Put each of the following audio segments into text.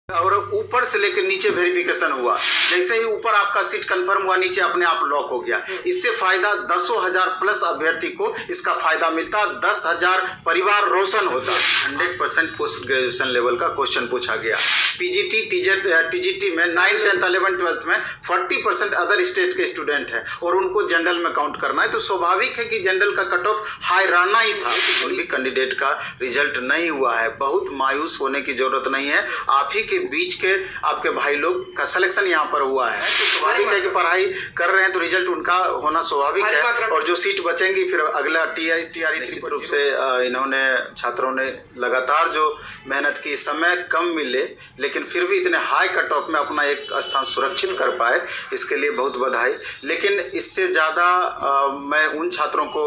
और ऊपर से लेकर नीचे वेरिफिकेशन हुआ। जैसे ही ऊपर आपका सीट कंफर्म हुआ, नीचे अपने आप लॉक हो गया। इससे फायदा 10,000 प्लस अभ्यर्थी को इसका फायदा मिलता, 10,000 परिवार रोशन होता। 100% पोस्ट ग्रेजुएशन लेवल का क्वेश्चन पूछा गया। पीजीटी टीजीटी में 9, 10, 11, 12 में 40% अदर स्टेट के स्टूडेंट हैं और उनको जनरल में काउंट करना है, तो स्वाभाविक है कि जनरल का कट ऑफ हाई रहना ही था। कोई भी कैंडिडेट का रिजल्ट नहीं हुआ है, बहुत मायूस होने की जरूरत नहीं है। आप ही के बीच के आपके भाई लोग का सिलेक्शन यहाँ पर हुआ है, तो स्वाभाविक है कि पढ़ाई कर रहे हैं तो रिजल्ट उनका होना स्वाभाविक है। और जो सीट बचेंगी फिर अगला टीआरई निश्चित रूप से इन्होंने छात्रों ने लगातार जो मेहनत की, समय कम मिले लेकिन फिर भी इतने हाई कट ऑफ में अपना एक स्थान सुरक्षित कर पाए, इसके लिए बहुत बधाई। लेकिन इससे ज़्यादा मैं उन छात्रों को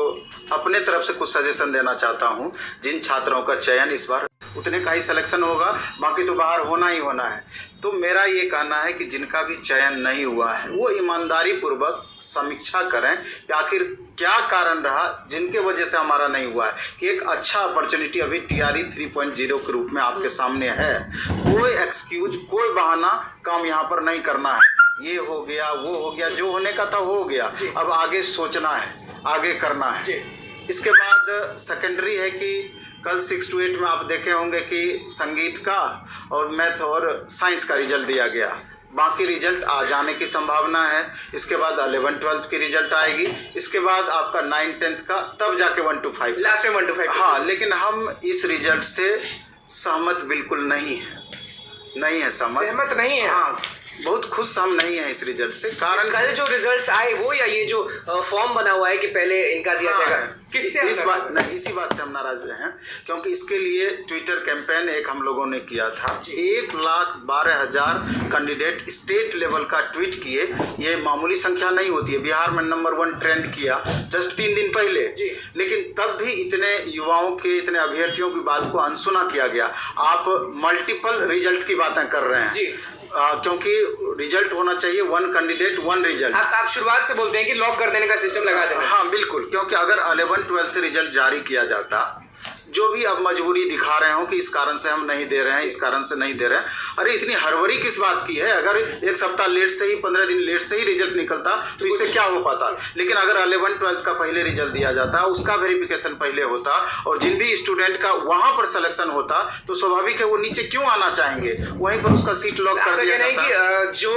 अपने तरफ से कुछ सजेशन देना चाहता हूँ जिन छात्रों का चयन इस बार उतने का ही सिलेक्शन होगा, बाकी तो बाहर होना ही होना है। तो मेरा ये कहना है कि जिनका भी चयन नहीं हुआ है वो ईमानदारी पूर्वक समीक्षा करें कि आखिर क्या कारण रहा जिनके वजह से हमारा नहीं हुआ है। कि एक अच्छा अपॉर्चुनिटी अभी टीआरई 3.0 के रूप में आपके सामने है। कोई एक्सक्यूज, कोई बहाना काम यहाँ पर नहीं करना है। ये हो गया, वो हो गया, जो होने का था हो गया, अब आगे सोचना है, आगे करना है। इसके बाद सेकेंडरी है कि कल 6 to 8 में आप देखे होंगे कि संगीत का और मैथ और साइंस का रिजल्ट दिया गया। बाकी रिजल्ट आ जाने की संभावना है। इसके बाद 11, 12 की रिजल्ट आएगी। इसके बाद आपका 9, 10 का, तब जाके 1 to 5 लास्ट में 1 to 5। हाँ, लेकिन हम इस रिजल्ट से सहमत बिल्कुल नहीं है सहमत नहीं है। हाँ, बहुत खुश हम नहीं है इस रिजल्ट से। कारण कल जो रिजल्ट्स आए वो, या ये जो फॉर्म बना हुआ है कि पहले इनका दिया जाएगा, किससे इसी बात से हम नाराज हैं, क्योंकि इसके लिए ट्विटर कैंपेन एक हम लोगों ने किया था। 1,12,000 कैंडिडेट स्टेट लेवल का ट्वीट किए। ये मामूली संख्या नहीं होती है। बिहार में नंबर 1 ट्रेंड किया जस्ट 3 दिन पहले, लेकिन तब भी इतने युवाओं के, इतने अभ्यर्थियों की बात को अनसुना किया गया। आप मल्टीपल रिजल्ट की बातें कर रहे हैं क्योंकि रिजल्ट होना चाहिए 1 कैंडिडेट 1 रिजल्ट। आप शुरुआत से बोलते हैं कि लॉक कर देने का सिस्टम लगा देना। हाँ बिल्कुल, क्योंकि अगर 11, 12 से रिजल्ट जारी किया जाता, जो भी अब मजबूरी दिखा रहे हो कि इस कारण से हम नहीं दे रहे हैं, इस कारण से नहीं दे रहे हैं, अरे इतनी हड़बड़ी किस बात की है? अगर 1 सप्ताह लेट से ही, 15 दिन लेट से ही रिजल्ट निकलता तो इससे क्या हो पाता। लेकिन अगर 11, 12 का पहले रिजल्ट दिया जाता, उसका वेरिफिकेशन पहले होता और जिन भी स्टूडेंट का वहां पर सिलेक्शन होता, तो स्वाभाविक है वो नीचे क्यों आना चाहेंगे, वहीं पर उसका सीट लॉक कर दिया जाता। जो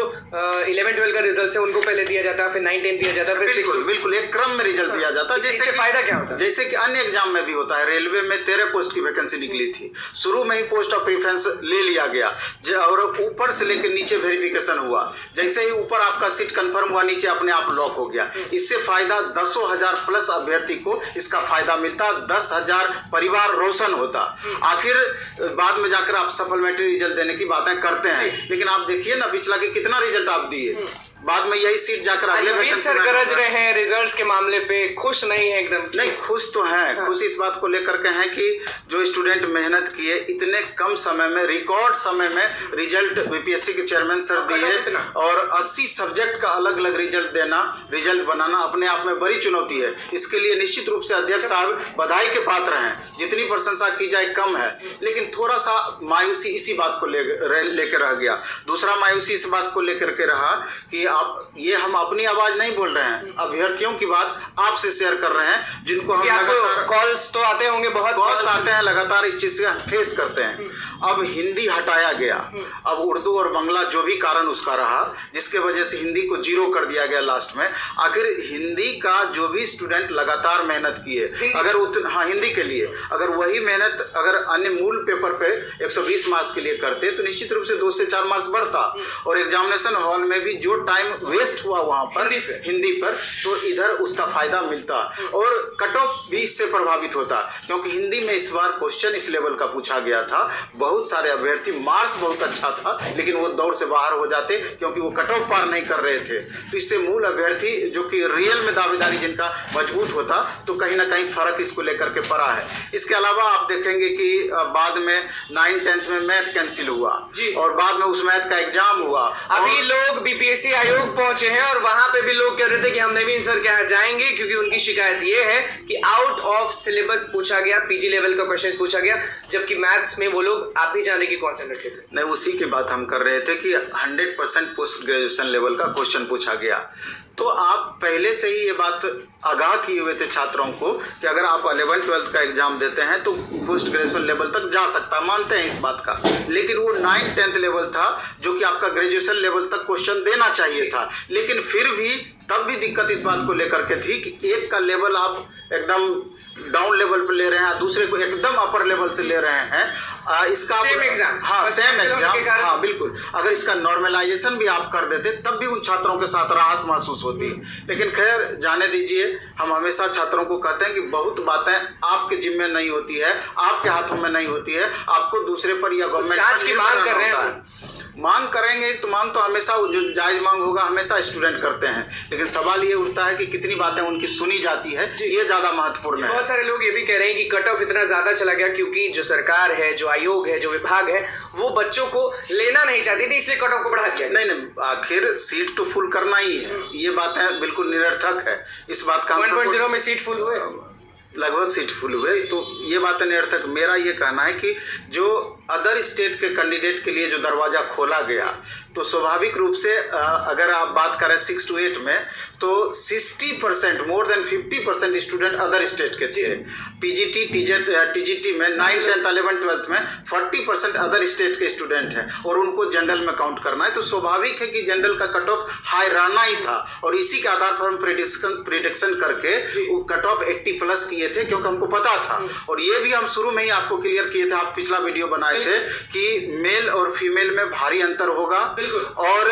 11, 12 का रिजल्ट है उनको पहले दिया जाता, फिर 9, 10 दिया जाता, फिर बिल्कुल एक क्रम में रिजल्ट दिया जाता। जैसे फायदा क्या होता है? जैसे कि अन्य एग्जाम में भी होता है। रेलवे में 13 पोस्ट की वैकेंसी निकली थी, शुरू में ही पोस्ट ऑफ प्रेफरेंस ले लिया गया और ऊपर से लेकर नीचे वेरिफिकेशन हुआ। जैसे ही ऊपर आपका सीट कंफर्म हुआ, नीचे अपने आप लॉक हो गया। इससे फायदा 10,000 प्लस अभ्यर्थी को इसका फायदा मिलता, 10,000 परिवार रोशन होता। आखिर बाद में जाकर आप सप्लीमेंट्री रिजल्ट देने की बातें करते हैं, लेकिन आप देखिए ना पिछला के कितना रिजल्ट आप दिए, बाद में यही सीट जाकर अगले वैकेंसी में गरज रहे हैं। रिजल्ट्स के मामले पे खुश नहीं है एकदम? नहीं, खुश तो हैं। हाँ। खुश इस बात को लेकर के हैं कि जो स्टूडेंट मेहनत किए, इतने कम समय में, रिकॉर्ड समय में रिजल्ट बीपीएससी के चेयरमैन सर दिए और 80 सब्जेक्ट का अलग अलग रिजल्ट देना, रिजल्ट बनाना अपने आप में बड़ी चुनौती है। इसके लिए निश्चित रूप से अध्यक्ष साहब बधाई के पात्र हैं। जितनी प्रशंसा की जाए कम है, लेकिन थोड़ा सा मायूसी इसी बात को लेकर रह गया। दूसरा मायूसी इस बात को लेकर के रहा कि ये हम अपनी आवाज नहीं बोल रहे हैं, अभ्यर्थियों की बात आपसे शेयर कर रहे हैं, जिनको हम लगातार कॉल्स तो आते होंगे, बहुत कॉल्स आते हैं, लगातार इस चीज से फेस करते हैं। अब हिंदी हटाया गया, अब उर्दू और बांग्ला जो भी कारण उसका रहा, जिसके वजह से हिंदी को 0 कर दिया गया लास्ट में। आखिर हिंदी का जो भी स्टूडेंट लगातार मेहनत किए, अगर हिंदी के लिए अगर वही मेहनत अगर अन्य मूल पेपर पे 120 मार्क्स के लिए करते, तो निश्चित रूप से 2 से 4 मार्क्स बढ़ता और एग्जामिनेशन हॉल में भी जो टाइम वेस्ट हुआ वहां पर हिंदी पर, तो इधर उसका फायदा मिलता और कट ऑफ भी इससे प्रभावित होता। क्योंकि हिंदी में इस बार क्वेश्चन इस लेवल का पूछा गया था, बहुत सारे अभ्यर्थी, मार्क्स बहुत अच्छा था लेकिन वो दौड़ से बाहर हो जाते क्योंकि वो कट ऑफ पार नहीं कर रहे थे। तो इससे मूल अभ्यर्थी जो कि रियल में दावेदारी जिनका मजबूत होता, तो कहीं ना कहीं फर्क इसको लेकर के पड़ा है। इसके अलावा आप देखेंगे कि बाद में 9, 10 में मैथ कैंसिल हुआ और बाद में उस मैथ का एग्जाम हुआ। अभी लोग बीपीएससी आयोग पहुंचे हैं और वहां पे भी लोग कह रहे थे कि हम नवीन सर के यहाँ जाएंगे, क्योंकि उनकी शिकायत ये है कि आउट ऑफ सिलेबस पूछा गया, पीजी लेवल का क्वेश्चन पूछा गया, जबकि मैथ्स में वो लोग आप भी जाने की कॉन्सेंट्रेट थे। नहीं, उसी की बात हम कर रहे थे कि 100% पोस्ट ग्रेजुएशन लेवल का क्वेश्चन पूछा गया। तो आप पहले से ही ये बात आगाह किए हुए थे छात्रों को कि अगर आप 11th-12th का एग्जाम देते हैं तो पोस्ट ग्रेजुएशन लेवल तक जा सकता है, मानते हैं इस बात का। लेकिन वो 9th-10th लेवल था जो कि आपका ग्रेजुएशन लेवल तक क्वेश्चन देना चाहिए था। लेकिन फिर भी तब भी दिक्कत इस बात को लेकर के थी कि एक का लेवल आप एकदम डाउन लेवल पे ले रहे हैं, दूसरे को एकदम अपर लेवल से ले रहे हैं। इसका सेम एग्जाम, हाँ सेम एग्जाम, हाँ बिल्कुल। अगर इसका नॉर्मलाइजेशन भी आप कर देते तब भी उन छात्रों के साथ राहत महसूस होती। लेकिन खैर जाने दीजिए, हम हमेशा छात्रों को कहते हैं कि बहुत बातें आपके जिम्मे नहीं होती है, आपके हाथों में नहीं होती है, आपको दूसरे पर या गवर्नमेंट जांच की मांग कर रहे हैं। मांग करेंगे तो मांग तो हमेशा जो जायज मांग होगा हमेशा स्टूडेंट करते हैं, लेकिन सवाल ये उठता है कि कितनी बातें उनकी सुनी जाती है, ये ज्यादा महत्वपूर्ण है। बहुत सारे लोग ये भी कह रहे हैं कि कट ऑफ इतना ज्यादा चला गया क्योंकि जो सरकार है, जो आयोग है, जो विभाग है, वो बच्चों को लेना नहीं चाहती थी, इसलिए कट ऑफ को बढ़ा दिया। नहीं, आखिर सीट तो फुल करना ही है, ये बातें बिल्कुल निरर्थक है। इस बात का 1.0 में सीट फुल हुए, लगभग सीट फुल हुए, तो ये बातें निरर्थक। मेरा ये कहना है कि जो अदर स्टेट के कैंडिडेट के लिए जो दरवाज़ा खोला गया, तो स्वाभाविक रूप से अगर आप बात करें 6 to 8 में, तो 60%, more than 50% student other state के थे। पीजीटी टीजीटी में 9th 10th 11th 12th में 40% अदर स्टेट के स्टूडेंट हैं और उनको जनरल में काउंट करना है, तो स्वाभाविक है कि जनरल का कट ऑफ हाई रहना ही था। और इसी के आधार पर हम प्रिडिक्शन करके कट ऑफ 80+ किए थे, क्योंकि हमको पता था। और ये भी हम शुरू में ही आपको क्लियर किए थे, आप पिछला वीडियो बनाए थे कि मेल और फीमेल में भारी अंतर होगा, और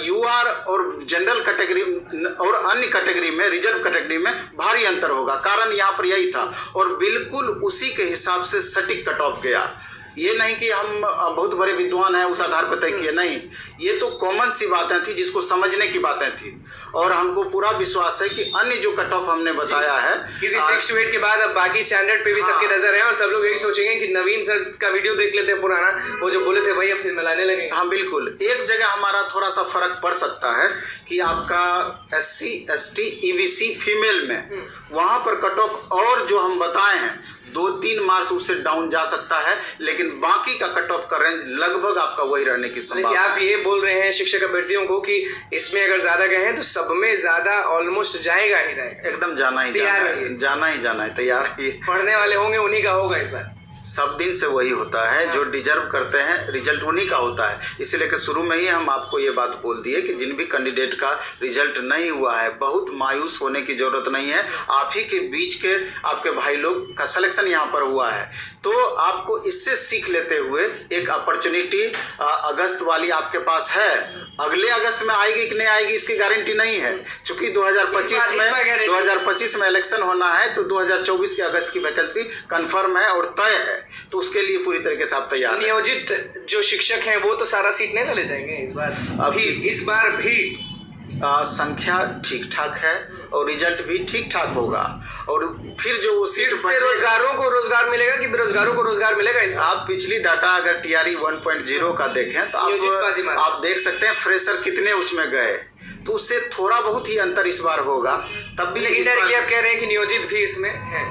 यूआर और जनरल कैटेगरी और अन्य कैटेगरी में, रिजर्व कैटेगरी में भारी अंतर होगा। कारण यहाँ पर यही था और बिल्कुल उसी के हिसाब से सटीक कट ऑफ गया। ये नहीं कि हम बहुत बड़े विद्वान हैं उस आधार पर तय किए, नहीं, ये तो कॉमन सी बातें थी जिसको समझने की बातें थी। और हमको पूरा विश्वास है कि अन्य जो कट ऑफ हमने बताया है, क्योंकि 6 to 8 के बाद अब बाकी स्टैंडर्ड पे भी सबकी नजर है और सब लोग यही सोचेंगे कि नवीन सर का वीडियो देख लेते हैं पुराना, वो जो बोले थे वही अब फिर मिलाने लगे। हाँ बिल्कुल, एक जगह हमारा थोड़ा सा फर्क पड़ सकता है कि आपका SC ST EBC फीमेल में वहां पर कट ऑफ और जो हम बताए हैं 2-3 मार्क्स उससे डाउन जा सकता है, लेकिन बाकी का कट ऑफ का रेंज लगभग आपका वही रहने की संभावना। आप ये बोल रहे हैं शिक्षक अभ्यर्थियों को कि इसमें अगर ज्यादा गए हैं तो सब में ज्यादा ऑलमोस्ट जाएगा ही जाएगा, एकदम जाना ही जाना है, तैयार ही। पढ़ने वाले होंगे उन्हीं का होगा इस बार। सब दिन से वही होता है, जो डिजर्व करते हैं रिजल्ट उन्हीं का होता है। इसीलिए कि शुरू में ही हम आपको ये बात बोल दिए कि जिन भी कैंडिडेट का रिजल्ट नहीं हुआ है, बहुत मायूस होने की जरूरत नहीं है। आप ही के बीच के आपके भाई लोग का सिलेक्शन यहाँ पर हुआ है, तो आपको इससे सीख लेते हुए एक अपॉर्चुनिटी अगस्त वाली आपके पास है। अगले अगस्त में आएगी कि नहीं आएगी इसकी गारंटी नहीं है, क्योंकि 2025 में इलेक्शन होना है, तो 2024 के अगस्त की वैकेंसी कंफर्म है और तय है, तो उसके लिए पूरी तरीके से आप तैयार हैं। नियोजित जो शिक्षक हैं वो तो सारा सीट नहीं ले जाएंगे इस बार, इस बार भी संख्या ठीक ठाक है और रिजल्ट भी ठीक ठाक होगा। और फिर जो वो सीट से रोजगारों को रोजगार मिलेगा कि बेरोजगारों को रोजगार मिलेगा। आप पिछली डाटा अगर TRE 1.0 का देखें तो आप देख सकते हैं फ्रेशर कितने उसमें गए, तो उससे थोड़ा बहुत ही अंतर इस बार होगा। तब भी लेकिन आप कह रहे हैं कि नियोजित भी इसमें है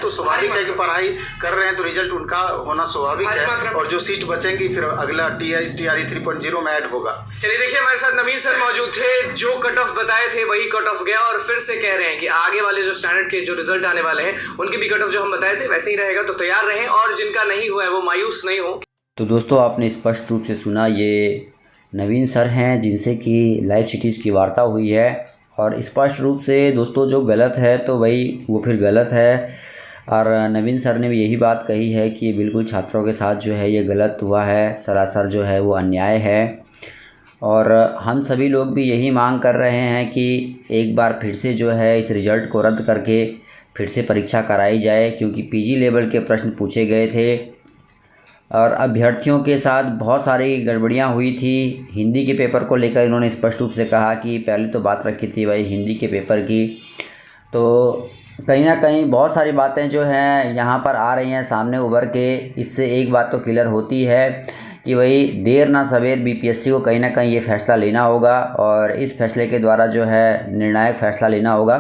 तो स्वाभाविक है कि पढ़ाई कर रहे हैं तो रिजल्ट उनका होना स्वाभाविक है, और जो सीट बचेंगी फिर अगला TRE 3.0 में ऐड होगा। चलिए देखिए, हमारे साथ नवीन सर मौजूद थे, जो कट ऑफ बताए थे वही कट ऑफ गया और फिर से कह रहे हैं कि आगे वाले जो स्टैंडर्ड के जो रिजल्ट आने वाले हैं उनके भी कट ऑफ जो हम बताए थे वैसे ही रहेगा, तो तैयार रहें और जिनका नहीं हुआ है वो मायूस नहीं हो। तो दोस्तों, आपने स्पष्ट रूप से सुना, ये नवीन सर हैं जिनसे कि लाइव सिटीज़ की वार्ता हुई है, और स्पष्ट रूप से दोस्तों जो गलत है तो वही वो फिर गलत है। और नवीन सर ने भी यही बात कही है कि बिल्कुल छात्रों के साथ जो है ये गलत हुआ है, सरासर जो है वो अन्याय है। और हम सभी लोग भी यही मांग कर रहे हैं कि एक बार फिर से जो है इस रिज़ल्ट को रद्द करके फिर से परीक्षा कराई जाए, क्योंकि पीजी लेवल के प्रश्न पूछे गए थे और अभ्यर्थियों के साथ बहुत सारी गड़बड़ियाँ हुई थी। हिंदी के पेपर को लेकर इन्होंने स्पष्ट रूप से कहा कि पहले तो बात रखी थी भाई हिंदी के पेपर की, तो कहीं ना कहीं बहुत सारी बातें जो हैं यहाँ पर आ रही हैं सामने उभर के। इससे एक बात तो क्लियर होती है कि भाई देर ना सवेर बीपीएससी को कहीं ना कहीं ये फ़ैसला लेना होगा और इस फैसले के द्वारा जो है निर्णायक फ़ैसला लेना होगा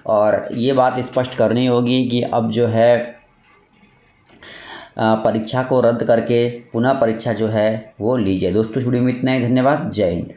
और ये बात स्पष्ट करनी होगी कि अब जो है परीक्षा को रद्द करके पुनः परीक्षा जो है वो लीजिए। दोस्तों वीडियो में इतना ही, धन्यवाद, जय हिंद।